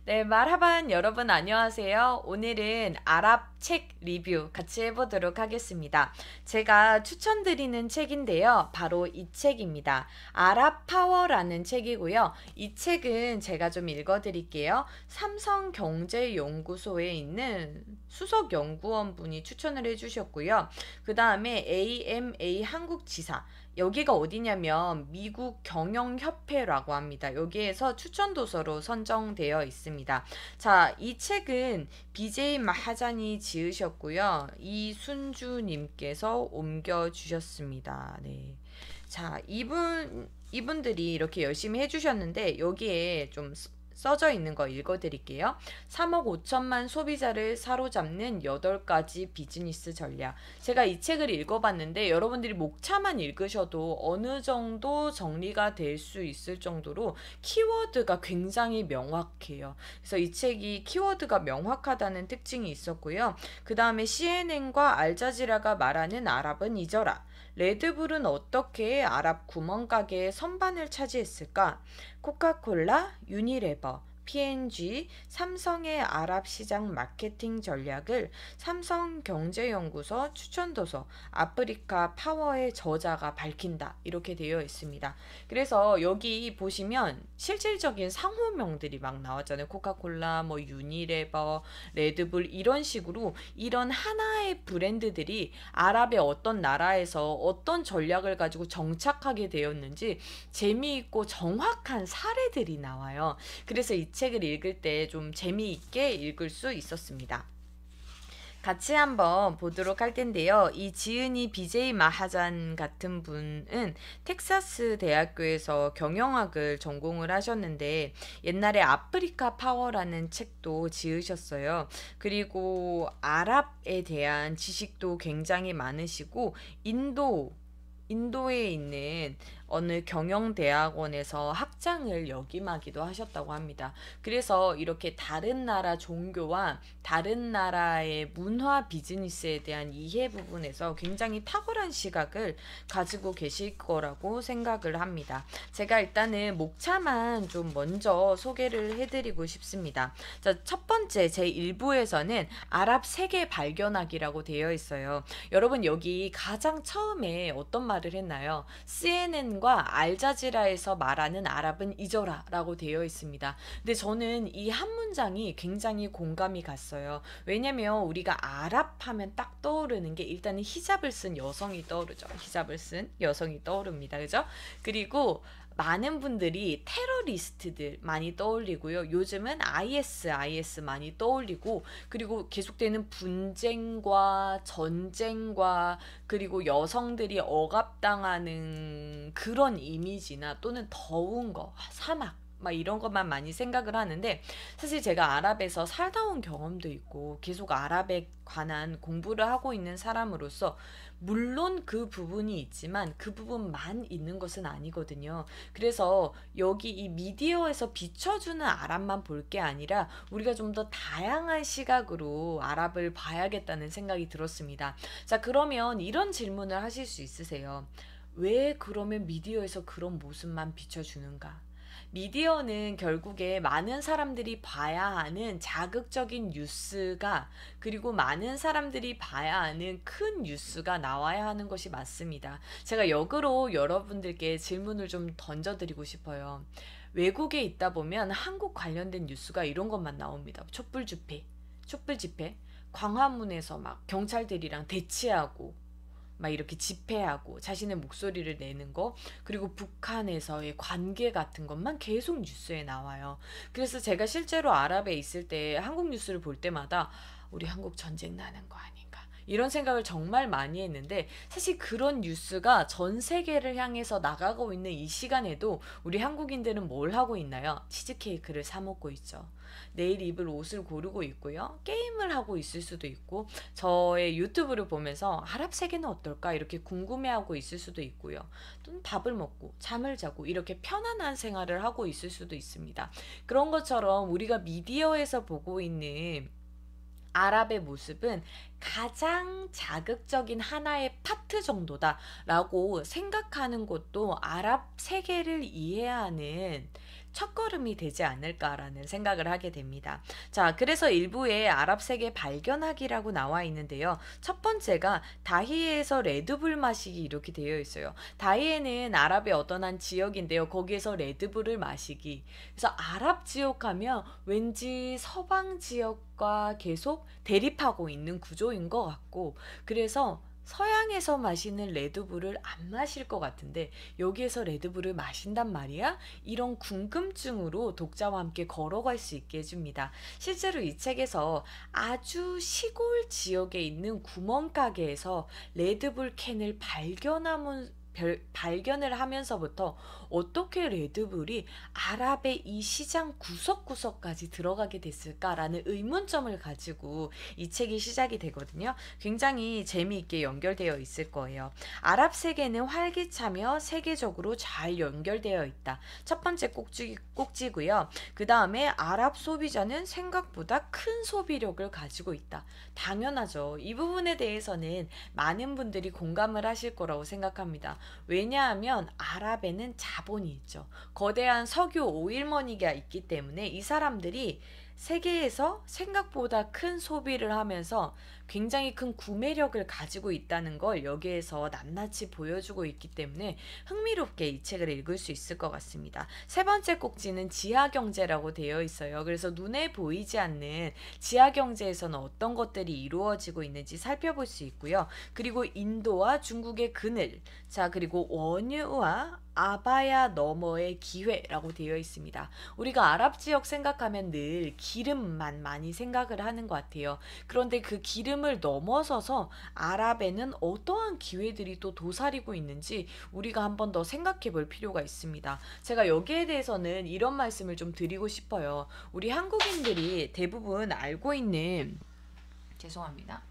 네, 말하반 여러분 안녕하세요. 오늘은 아랍 책 리뷰 같이 해보도록 하겠습니다. 제가 추천드리는 책인데요. 바로 이 책입니다. 아랍 파워라는 책이고요. 이 책은 제가 좀 읽어드릴게요. 삼성경제연구소에 있는 수석 연구원 분이 추천을 해주셨고요. 그 다음에 AMA 한국지사 여기가 어디냐면 미국 경영협회라고 합니다. 여기에서 추천도서로 선정되어 있습니다. 자, 이 책은 BJ 마하잔이 지으셨고요. 이순주님께서 옮겨주셨습니다. 네. 자, 이분들이 이렇게 열심히 해주셨는데 여기에 좀 써져 있는 거 읽어드릴게요. 3억 5천만 소비자를 사로잡는 8가지 비즈니스 전략. 제가 이 책을 읽어봤는데 여러분들이 목차만 읽으셔도 어느 정도 정리가 될 수 있을 정도로 키워드가 굉장히 명확해요. 그래서 이 책이 키워드가 명확하다는 특징이 있었고요. 그 다음에 CNN과 알자지라가 말하는 아랍은 잊어라. 레드불은 어떻게 아랍 구멍가게의 선반을 차지했을까? 코카콜라, 유니레버, P&G, 삼성의 아랍 시장 마케팅 전략을 삼성경제연구소 추천도서 아프리카 파워의 저자가 밝힌다. 이렇게 되어 있습니다. 그래서 여기 보시면 실질적인 상호명들이 막 나왔잖아요. 코카콜라, 뭐 유니레버, 레드불 이런 식으로 이런 하나의 브랜드들이 아랍의 어떤 나라에서 어떤 전략을 가지고 정착하게 되었는지 재미있고 정확한 사례들이 나와요. 그래서 이 책을 읽을 때 좀 재미있게 읽을 수 있었습니다. 같이 한번 보도록 할 텐데요. 이 지은이 BJ 마하잔 같은 분은 텍사스 대학교에서 경영학을 전공을 하셨는데 옛날에 아프리카 파워라는 책도 지으셨어요. 그리고 아랍에 대한 지식도 굉장히 많으시고 인도에 있는 어느 경영대학원에서 학장을 역임하기도 하셨다고 합니다. 그래서 이렇게 다른 나라 종교와 다른 나라의 문화 비즈니스에 대한 이해 부분에서 굉장히 탁월한 시각을 가지고 계실 거라고 생각을 합니다. 제가 일단은 목차만 좀 먼저 소개를 해드리고 싶습니다. 자, 첫 번째 제 1부에서는 아랍 세계 발견하기라고 되어 있어요. 여러분 여기 가장 처음에 어떤 말을 했나요? CNN과 알자지라에서 말하는 아랍은 잊어라 라고 되어 있습니다. 근데 저는 이 한 문장이 굉장히 공감이 갔어요. 왜냐면 우리가 아랍 하면 딱 떠오르는 게 일단은 히잡을 쓴 여성이 떠오르죠. 히잡을 쓴 여성이 떠오릅니다. 그죠? 그리고 많은 분들이 테러리스트들 많이 떠올리고요. 요즘은 IS 많이 떠올리고 그리고 계속되는 분쟁과 전쟁과 그리고 여성들이 억압당하는 그런 이미지나 또는 더운 거, 사막 막 이런 것만 많이 생각을 하는데 사실 제가 아랍에서 살다 온 경험도 있고 계속 아랍에 관한 공부를 하고 있는 사람으로서 물론 그 부분이 있지만 그 부분만 있는 것은 아니거든요. 그래서 여기 이 미디어에서 비춰주는 아랍만 볼 게 아니라 우리가 좀 더 다양한 시각으로 아랍을 봐야겠다는 생각이 들었습니다. 자, 그러면 이런 질문을 하실 수 있으세요. 왜 그러면 미디어에서 그런 모습만 비춰주는가? 미디어는 결국에 많은 사람들이 봐야 하는 자극적인 뉴스가 그리고 많은 사람들이 봐야 하는 큰 뉴스가 나와야 하는 것이 맞습니다. 제가 역으로 여러분들께 질문을 좀 던져드리고 싶어요. 외국에 있다 보면 한국 관련된 뉴스가 이런 것만 나옵니다. 촛불 집회, 광화문에서 막 경찰들이랑 대치하고 막 이렇게 집회하고 자신의 목소리를 내는 거 그리고 북한에서의 관계 같은 것만 계속 뉴스에 나와요. 그래서 제가 실제로 아랍에 있을 때 한국 뉴스를 볼 때마다 우리 한국 전쟁 나는 거 아닌가 이런 생각을 정말 많이 했는데 사실 그런 뉴스가 전 세계를 향해서 나가고 있는 이 시간에도 우리 한국인들은 뭘 하고 있나요? 치즈케이크를 사 먹고 있죠. 내일 입을 옷을 고르고 있고요. 게임을 하고 있을 수도 있고 저의 유튜브를 보면서 아랍 세계는 어떨까 이렇게 궁금해하고 있을 수도 있고요. 또는 밥을 먹고 잠을 자고 이렇게 편안한 생활을 하고 있을 수도 있습니다. 그런 것처럼 우리가 미디어에서 보고 있는 아랍의 모습은 가장 자극적인 하나의 파트 정도다라고 생각하는 것도 아랍 세계를 이해하는 첫걸음이 되지 않을까라는 생각을 하게 됩니다. 자, 그래서 일부에 아랍 세계 발견하기라고 나와 있는데요. 첫 번째가 다히에서 레드불 마시기 이렇게 되어 있어요. 다히에는 아랍의 어떤 한 지역인데요. 거기에서 레드불을 마시기. 그래서 아랍 지역 하면 왠지 서방 지역과 계속 대립하고 있는 구조인 것 같고, 그래서 서양에서 마시는 레드불을 안 마실 것 같은데 여기에서 레드불을 마신단 말이야? 이런 궁금증으로 독자와 함께 걸어갈 수 있게 해줍니다. 실제로 이 책에서 아주 시골 지역에 있는 구멍가게에서 레드불 캔을 발견을 하면서부터 어떻게 레드불이 아랍의 이 시장 구석구석까지 들어가게 됐을까라는 의문점을 가지고 이 책이 시작이 되거든요. 굉장히 재미있게 연결되어 있을 거예요. 아랍 세계는 활기차며 세계적으로 잘 연결되어 있다. 첫 번째 꼭지고요. 그 다음에 아랍 소비자는 생각보다 큰 소비력을 가지고 있다. 당연하죠. 이 부분에 대해서는 많은 분들이 공감을 하실 거라고 생각합니다. 왜냐하면 아랍에는 자본이 있죠. 거대한 석유 오일머니가 있기 때문에 이 사람들이 세계에서 생각보다 큰 소비를 하면서 굉장히 큰 구매력을 가지고 있다는 걸 여기에서 낱낱이 보여주고 있기 때문에 흥미롭게 이 책을 읽을 수 있을 것 같습니다. 세 번째 꼭지는 지하경제라고 되어 있어요. 그래서 눈에 보이지 않는 지하경제에서는 어떤 것들이 이루어지고 있는지 살펴볼 수 있고요. 그리고 인도와 중국의 그늘, 자, 그리고 원유와 아바야 너머의 기회라고 되어 있습니다. 우리가 아랍 지역 생각하면 늘 기름만 많이 생각을 하는 것 같아요. 그런데 그 기름을 넘어서서 아랍에는 어떠한 기회들이 또 도사리고 있는지 우리가 한 번 더 생각해 볼 필요가 있습니다. 제가 여기에 대해서는 이런 말씀을 좀 드리고 싶어요. 우리 한국인들이 대부분 알고 있는, 죄송합니다.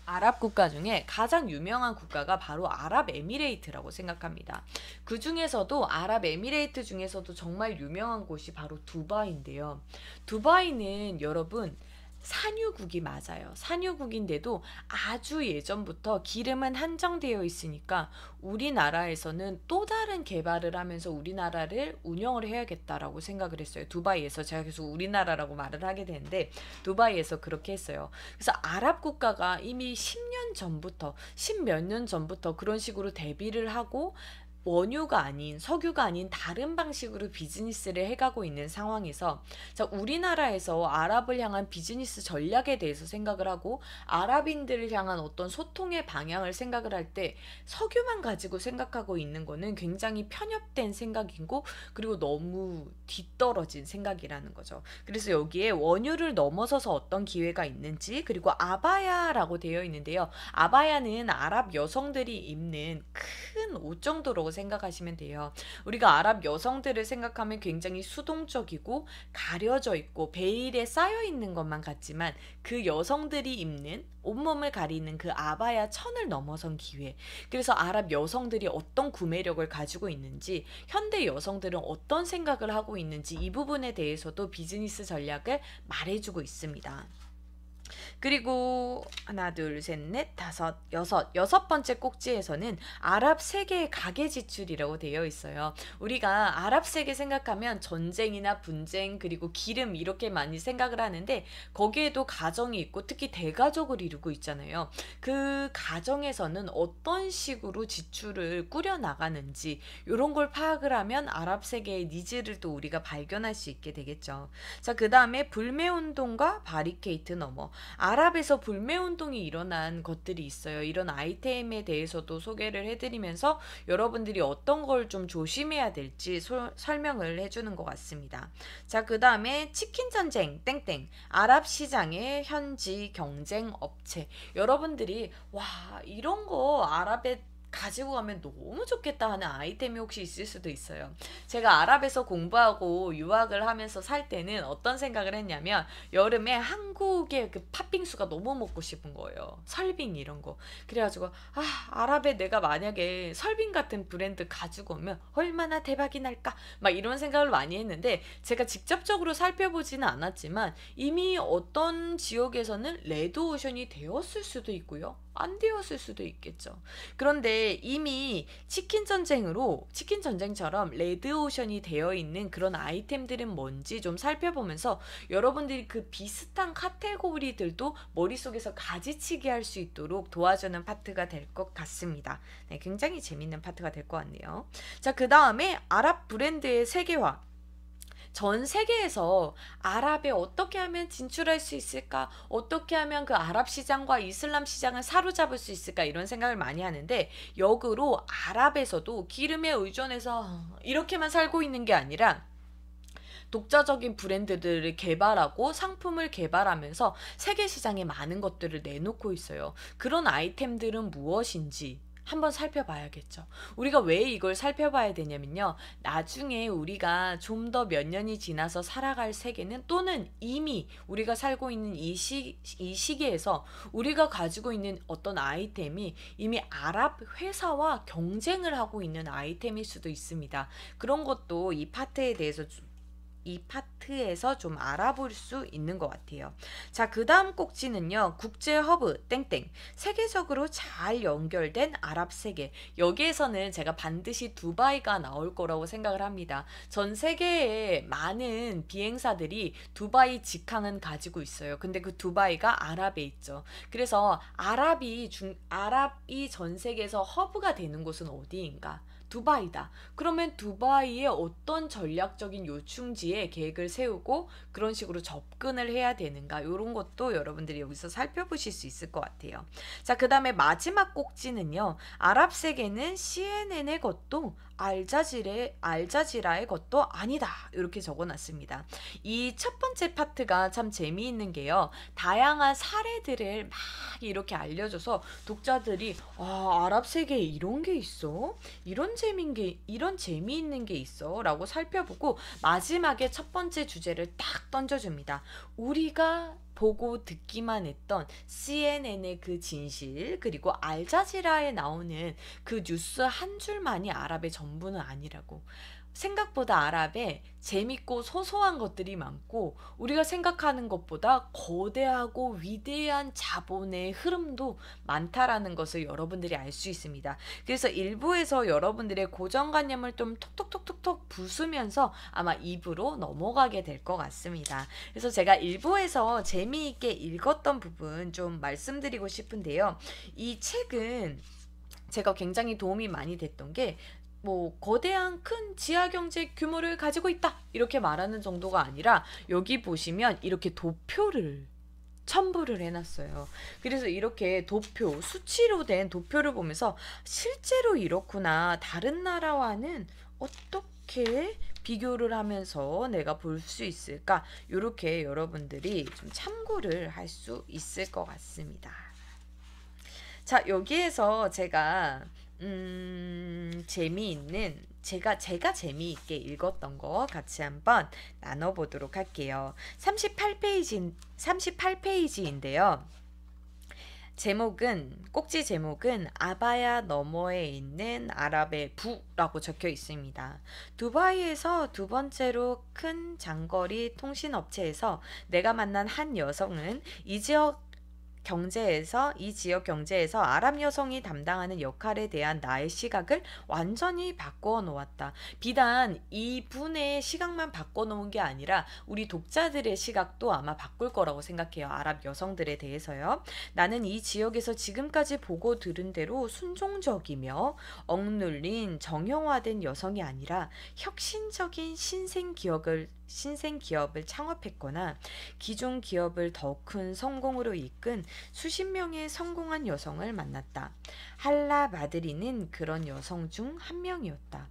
아랍 국가 중에 가장 유명한 국가가 바로 아랍에미레이트라고 생각합니다. 그 중에서도 아랍에미레이트 중에서도 정말 유명한 곳이 바로 두바이인데요. 두바이는 여러분 산유국이 맞아요. 산유국인데도 아주 예전부터 기름은 한정되어 있으니까 우리나라에서는 또 다른 개발을 하면서 우리나라를 운영을 해야겠다라고 생각을 했어요. 두바이에서, 제가 계속 우리나라라고 말을 하게 되는데 두바이에서 그렇게 했어요. 그래서 아랍 국가가 이미 10년 전부터, 10몇 년 전부터 그런 식으로 대비를 하고 원유가 아닌, 석유가 아닌 다른 방식으로 비즈니스를 해가고 있는 상황에서, 자, 우리나라에서 아랍을 향한 비즈니스 전략에 대해서 생각을 하고 아랍인들을 향한 어떤 소통의 방향을 생각을 할 때 석유만 가지고 생각하고 있는 거는 굉장히 편협된 생각이고, 그리고 너무 뒤떨어진 생각이라는 거죠. 그래서 여기에 원유를 넘어서서 어떤 기회가 있는지, 그리고 아바야라고 되어 있는데요. 아바야는 아랍 여성들이 입는 큰 옷 정도로 생각하시면 돼요. 우리가 아랍 여성들을 생각하면 굉장히 수동적이고 가려져 있고 베일에 쌓여 있는 것만 같지만 그 여성들이 입는 온몸을 가리는 그 아바야 천을 넘어선 기회. 그래서 아랍 여성들이 어떤 구매력을 가지고 있는지, 현대 여성들은 어떤 생각을 하고 있는지 이 부분에 대해서도 비즈니스 전략을 말해주고 있습니다. 그리고 하나, 둘, 셋, 넷, 다섯, 여섯 번째 꼭지에서는 아랍 세계의 가계 지출이라고 되어 있어요. 우리가 아랍 세계 생각하면 전쟁이나 분쟁, 그리고 기름 이렇게 많이 생각을 하는데 거기에도 가정이 있고 특히 대가족을 이루고 있잖아요. 그 가정에서는 어떤 식으로 지출을 꾸려 나가는지 이런 걸 파악을 하면 아랍 세계의 니즈를 또 우리가 발견할 수 있게 되겠죠. 자, 그 다음에 불매운동과 바리케이트 너머. 아랍에서 불매운동이 일어난 것들이 있어요. 이런 아이템에 대해서도 소개를 해드리면서 여러분들이 어떤 걸 좀 조심해야 될지 설명을 해주는 것 같습니다. 자, 그 다음에 치킨 전쟁 땡땡, 아랍 시장의 현지 경쟁 업체. 여러분들이 와, 이런 거 아랍에 가지고 가면 너무 좋겠다 하는 아이템이 혹시 있을 수도 있어요. 제가 아랍에서 공부하고 유학을 하면서 살 때는 어떤 생각을 했냐면 여름에 한국의 그 팥빙수가 너무 먹고 싶은 거예요. 설빙 이런 거. 그래가지고 아랍에 내가 만약에 설빙 같은 브랜드 가지고 오면 얼마나 대박이 날까 막 이런 생각을 많이 했는데 제가 직접적으로 살펴보지는 않았지만 이미 어떤 지역에서는 레드오션이 되었을 수도 있고요. 안 되었을 수도 있겠죠. 그런데 이미 치킨 전쟁처럼 레드오션이 되어 있는 그런 아이템들은 뭔지 좀 살펴보면서 여러분들이 그 비슷한 카테고리들도 머릿속에서 가지치기 할 수 있도록 도와주는 파트가 될 것 같습니다. 네, 굉장히 재밌는 파트가 될 것 같네요. 자, 그 다음에 아랍 브랜드의 세계화. 전 세계에서 아랍에 어떻게 하면 진출할 수 있을까? 어떻게 하면 그 아랍 시장과 이슬람 시장을 사로잡을 수 있을까? 이런 생각을 많이 하는데, 역으로 아랍에서도 기름에 의존해서 이렇게만 살고 있는 게 아니라 독자적인 브랜드들을 개발하고 상품을 개발하면서 세계 시장에 많은 것들을 내놓고 있어요. 그런 아이템들은 무엇인지 한번 살펴봐야겠죠. 우리가 왜 이걸 살펴봐야 되냐면요. 나중에 우리가 좀 더 몇 년이 지나서 살아갈 세계는, 또는 이미 우리가 살고 있는 이 시기에서 우리가 가지고 있는 어떤 아이템이 이미 아랍 회사와 경쟁을 하고 있는 아이템일 수도 있습니다. 그런 것도 이 파트에서 좀 알아볼 수 있는 것 같아요. 자, 그 다음 꼭지는요. 국제 허브 땡땡. 세계적으로 잘 연결된 아랍 세계. 여기에서는 제가 반드시 두바이가 나올 거라고 생각을 합니다. 전 세계에 많은 비행사들이 두바이 직항은 가지고 있어요. 근데 그 두바이가 아랍에 있죠. 그래서 아랍이 전 세계에서 허브가 되는 곳은 어디인가? 두바이다. 그러면 두바이의 어떤 전략적인 요충지에 계획을 세우고 그런 식으로 접근을 해야 되는가, 이런 것도 여러분들이 여기서 살펴보실 수 있을 것 같아요. 자, 그 다음에 마지막 꼭지는요. 아랍 세계는 CNN의 것도 알자지라의 것도 아니다. 이렇게 적어놨습니다. 이 첫 번째 파트가 참 재미있는 게요. 다양한 사례들을 막 이렇게 알려줘서 독자들이 아랍 세계에 이런 게 있어? 이런 재미있는 게 있어? 라고 살펴보고 마지막에 첫 번째 주제를 딱 던져줍니다. 우리가 보고 듣기만 했던 CNN의 그 진실, 그리고 알자지라에 나오는 그 뉴스 한 줄만이 아랍의 전부는 아니라고. 생각보다 아랍에 재밌고 소소한 것들이 많고, 우리가 생각하는 것보다 거대하고 위대한 자본의 흐름도 많다라는 것을 여러분들이 알 수 있습니다. 그래서 1부에서 여러분들의 고정관념을 좀 톡톡톡톡톡 부수면서 아마 2부로 넘어가게 될 것 같습니다. 그래서 제가 1부에서 재미있게 읽었던 부분 좀 말씀드리고 싶은데요. 이 책은 제가 굉장히 도움이 많이 됐던 게, 거대한 큰 지하경제 규모를 가지고 있다 이렇게 말하는 정도가 아니라, 여기 보시면 이렇게 도표를 첨부를 해놨어요. 그래서 이렇게 수치로 된 도표를 보면서 실제로 이렇구나, 다른 나라와는 어떻게 비교를 하면서 내가 볼 수 있을까, 이렇게 여러분들이 좀 참고를 할 수 있을 것 같습니다. 자, 여기에서 제가 제가 재미있게 읽었던 거 같이 한번 나눠보도록 할게요. 38페이지인데요. 꼭지 제목은 아바야 너머에 있는 아랍의 부라고 적혀 있습니다. 두바이에서 두 번째로 큰 장거리 통신업체에서 내가 만난 한 여성은 이 지역 경제에서 아랍 여성이 담당하는 역할에 대한 나의 시각을 완전히 바꾸어 놓았다. 비단 이분의 시각만 바꿔 놓은 게 아니라 우리 독자들의 시각도 아마 바꿀 거라고 생각해요. 아랍 여성들에 대해서요. 나는 이 지역에서 지금까지 보고 들은 대로 순종적이며 억눌린 정형화된 여성이 아니라 혁신적인 신생기업을 창업했거나 기존 기업을 더 큰 성공으로 이끈 수십 명의 성공한 여성을 만났다. 할라 마드리는 그런 여성 중 한 명이었다.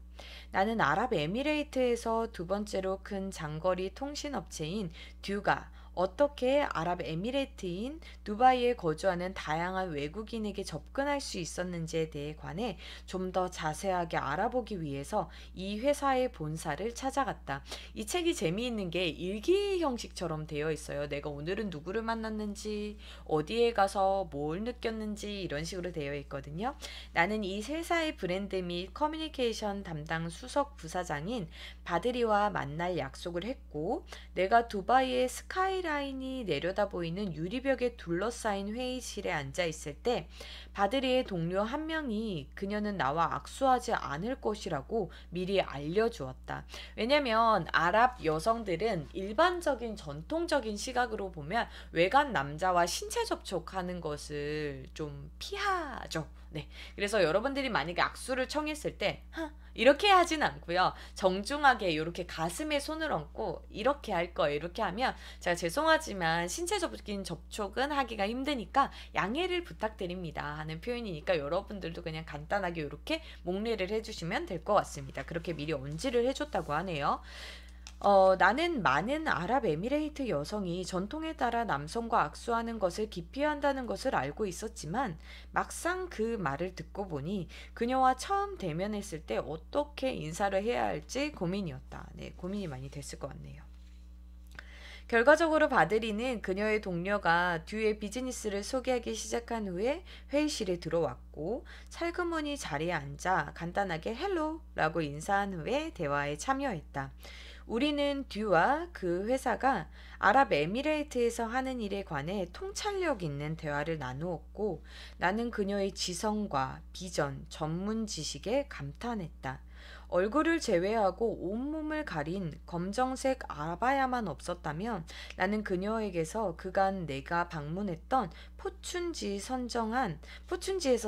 나는 아랍에미레이트에서 두 번째로 큰 장거리 통신업체인 듀가 어떻게 아랍에미레이트인 두바이에 거주하는 다양한 외국인에게 접근할 수 있었는지에 대해 관해 좀 더 자세하게 알아보기 위해서 이 회사의 본사를 찾아갔다. 이 책이 재미있는 게 일기 형식처럼 되어 있어요. 내가 오늘은 누구를 만났는지, 어디에 가서 뭘 느꼈는지, 이런 식으로 되어 있거든요. 나는 이 회사의 브랜드 및 커뮤니케이션 담당 수석 부사장인 바드리와 만날 약속을 했고, 내가 두바이의 스카이라인 스카이라인이 내려다 보이는 유리벽에 둘러싸인 회의실에 앉아 있을 때 바드리의 동료 한 명이 그녀는 나와 악수하지 않을 것이라고 미리 알려주었다. 왜냐면 아랍 여성들은 일반적인 전통적인 시각으로 보면 외간 남자와 신체 접촉하는 것을 좀 피하죠. 네. 그래서 여러분들이 만약에 악수를 청했을 때 이렇게 하진 않고요. 정중하게 이렇게 가슴에 손을 얹고 이렇게 할 거예요. 이렇게 하면 제가 죄송하지만 신체적인 접촉은 하기가 힘드니까 양해를 부탁드립니다 하는 표현이니까 여러분들도 그냥 간단하게 이렇게 목례를 해주시면 될 것 같습니다. 그렇게 미리 언지를 해줬다고 하네요. 나는 많은 아랍에미레이트 여성이 전통에 따라 남성과 악수하는 것을 기피한다는 것을 알고 있었지만 막상 그 말을 듣고 보니 그녀와 처음 대면했을 때 어떻게 인사를 해야 할지 고민이었다. 네, 고민이 많이 됐을 것 같네요. 결과적으로 바드리는 그녀의 동료가 듀의 비즈니스를 소개하기 시작한 후에 회의실에 들어왔고 살그머니 자리에 앉아 간단하게 헬로라고 인사한 후에 대화에 참여했다. 우리는 듀와 그 회사가 아랍에미레이트에서 하는 일에 관해 통찰력 있는 대화를 나누었고 나는 그녀의 지성과 비전, 전문 지식에 감탄했다. 얼굴을 제외하고 온몸을 가린 검정색 아바야만 없었다면 나는 그녀에게서 그간 내가 방문했던 포춘지에서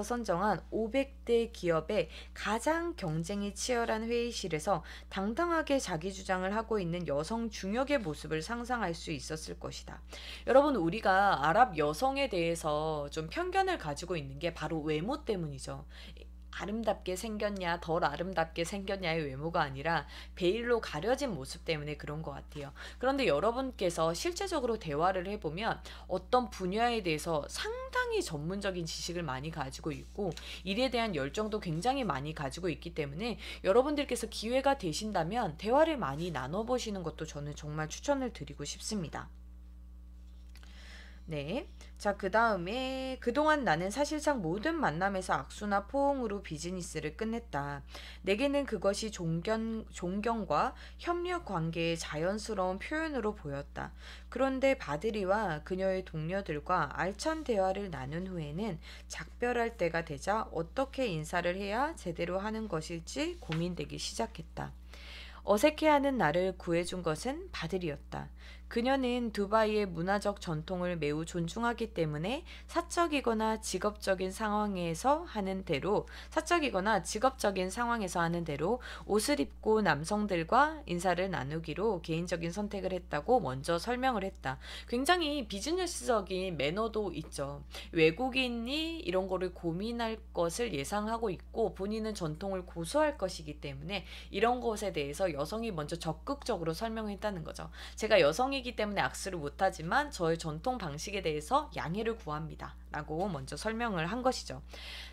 선정한 500대 기업의 가장 경쟁이 치열한 회의실에서 당당하게 자기 주장을 하고 있는 여성 중역의 모습을 상상할 수 있었을 것이다. 여러분, 우리가 아랍 여성에 대해서 좀 편견을 가지고 있는 게 바로 외모 때문이죠. 아름답게 생겼냐, 덜 아름답게 생겼냐의 외모가 아니라 베일로 가려진 모습 때문에 그런 것 같아요. 그런데 여러분께서 실제적으로 대화를 해보면 어떤 분야에 대해서 상당히 전문적인 지식을 많이 가지고 있고 일에 대한 열정도 굉장히 많이 가지고 있기 때문에 여러분들께서 기회가 되신다면 대화를 많이 나눠보시는 것도 저는 정말 추천을 드리고 싶습니다. 네. 자, 그 다음에 그동안 나는 사실상 모든 만남에서 악수나 포옹으로 비즈니스를 끝냈다. 내게는 그것이 존경과 협력 관계의 자연스러운 표현으로 보였다. 그런데 바드리와 그녀의 동료들과 알찬 대화를 나눈 후에는 작별할 때가 되자 어떻게 인사를 해야 제대로 하는 것일지 고민되기 시작했다. 어색해하는 나를 구해준 것은 바들이었다. 그녀는 두바이의 문화적 전통을 매우 존중하기 때문에 사적이거나 직업적인 상황에서 하는 대로 옷을 입고 남성들과 인사를 나누기로 개인적인 선택을 했다고 먼저 설명을 했다. 굉장히 비즈니스적인 매너도 있죠. 외국인이 이런 거를 고민할 것을 예상하고 있고 본인은 전통을 고수할 것이기 때문에 이런 것에 대해서 여성이 먼저 적극적으로 설명했다는 거죠. 제가 여성이기 때문에 악수를 못하지만 저의 전통 방식에 대해서 양해를 구합니다. 라고 먼저 설명을 한 것이죠.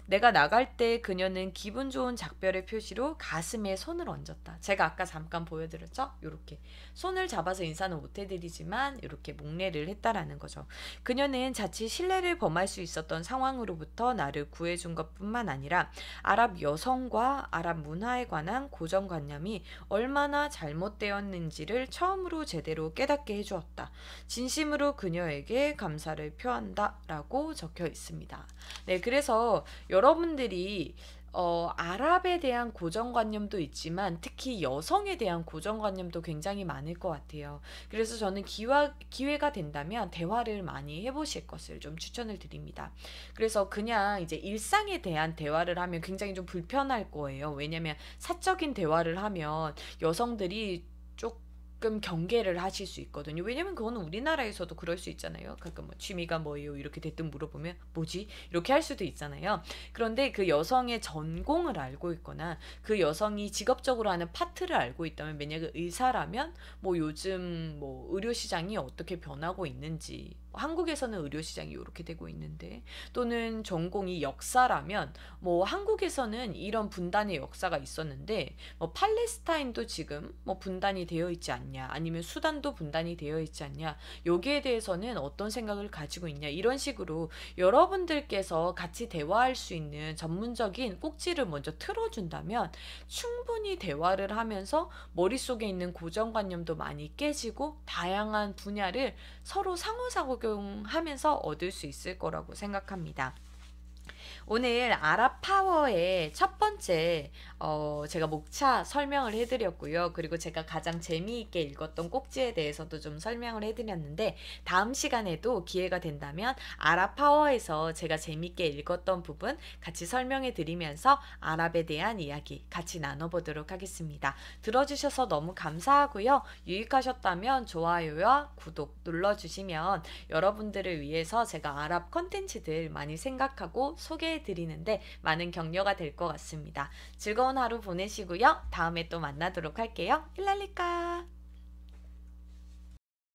내가 나갈 때 그녀는 기분 좋은 작별의 표시로 가슴에 손을 얹었다. 제가 아까 잠깐 보여드렸죠? 이렇게 손을 잡아서 인사는 못 해드리지만 이렇게 목례를 했다라는 거죠. 그녀는 자칫 신뢰를 범할 수 있었던 상황으로부터 나를 구해준 것뿐만 아니라 아랍 여성과 아랍 문화에 관한 고정관념이 얼마나 잘못되었는지를 처음으로 제대로 깨닫게 해주었다. 진심으로 그녀에게 감사를 표한다 라고 적혀 있습니다. 네, 그래서 여러분들이 아랍에 대한 고정관념도 있지만 특히 여성에 대한 고정관념도 굉장히 많을 것 같아요. 그래서 저는 기회가 된다면 대화를 많이 해보실 것을 좀 추천을 드립니다. 그래서 그냥 이제 일상에 대한 대화를 하면 굉장히 좀 불편할 거예요. 왜냐면 사적인 대화를 하면 여성들이 조금 경계를 하실 수 있거든요. 왜냐면 그거는 우리나라에서도 그럴 수 있잖아요. 가끔 뭐 취미가 뭐예요? 이렇게 대뜸 물어보면 뭐지? 이렇게 할 수도 있잖아요. 그런데 그 여성의 전공을 알고 있거나 그 여성이 직업적으로 하는 파트를 알고 있다면 만약에 의사라면 뭐 요즘 뭐 의료 시장이 어떻게 변하고 있는지 한국에서는 의료 시장이 이렇게 되고 있는데 또는 전공이 역사라면 뭐 한국에서는 이런 분단의 역사가 있었는데 뭐 팔레스타인도 지금 뭐 분단이 되어 있지 않냐 않냐, 아니면 수단도 분단이 되어 있지 않냐, 여기에 대해서는 어떤 생각을 가지고 있냐, 이런 식으로 여러분들께서 같이 대화할 수 있는 전문적인 꼭지를 먼저 틀어준다면 충분히 대화를 하면서 머릿속에 있는 고정관념도 많이 깨지고 다양한 분야를 서로 상호작용하면서 얻을 수 있을 거라고 생각합니다. 오늘 아랍파워의 첫 번째 제가 목차 설명을 해드렸고요. 그리고 제가 가장 재미있게 읽었던 꼭지에 대해서도 좀 설명을 해드렸는데, 다음 시간에도 기회가 된다면 아랍파워에서 제가 재미있게 읽었던 부분 같이 설명해 드리면서 아랍에 대한 이야기 같이 나눠보도록 하겠습니다. 들어주셔서 너무 감사하고요. 유익하셨다면 좋아요와 구독 눌러주시면 여러분들을 위해서 제가 아랍 컨텐츠들 많이 생각하고 소개해 드리는데 많은 격려가 될 것 같습니다. 즐거운 하루 보내시고요. 다음에 또 만나도록 할게요. 일랄리까.